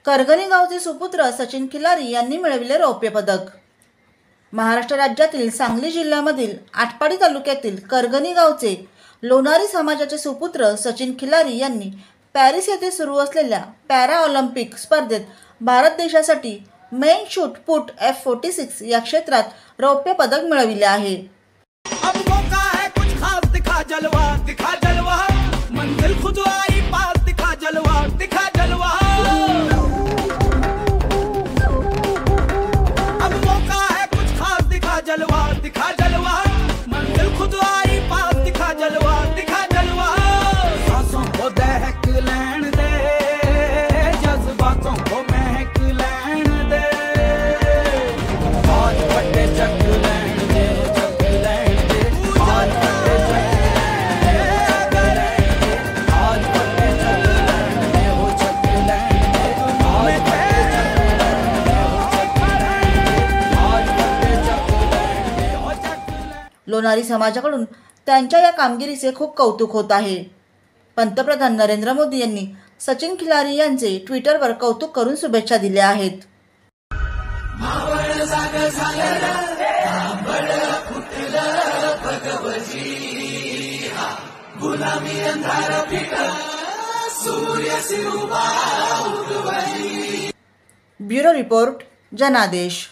करगणी गावचे सुपुत्र सचिन खिलारी यांनी मिळविले रौप्य पदक। महाराष्ट्र राज्यातील सांगली जिल्ह्यामधील आटपाडी तालुक्यातील करगणी गावचे लोणारी समाजाचे सुपुत्र सचिन खिलारी यांनी पॅरिस येथे सुरू असलेल्या पॅरा ऑलिम्पिक स्पर्धेत भारत देशासाठी मेन शूट पुट F46 या क्षेत्रात रौप्य पदक मिळविले आहे। अब मौका है कुछ खास, दिखा जलवा, दिखा जलवा, मंजिल खुद आई पास, दिखा जलवा, दिखा जलवा। अब मौका है कुछ खास, दिखा जलवा, दिखा जलवा, मंजिल खुद आई पास, दिखा जलवा, दिखा जलवा। सांसों को दहक लैन दे, जज्बातों को महक लैन दे, आज बड़े जग लैन दे, जग लैन दे, आज बड़े जग लैन दे, आज बड़े जग लैन दे, हो जग लैन दे, आज बड़े जग लैन दे, हो जग लैन दे, आज बड़े जग लैन दे, हो जग लैन। लोणारी समाजाकडून त्यांच्या या कामगिरीचे खूप कौतुक होत आहे। पंतप्रधान नरेंद्र मोदी यांनी सचिन खिलारी यांचे ट्विटरवर कौतुक करून शुभेच्छा दिल्या आहेत। ब्युरो रिपोर्ट जनादेश।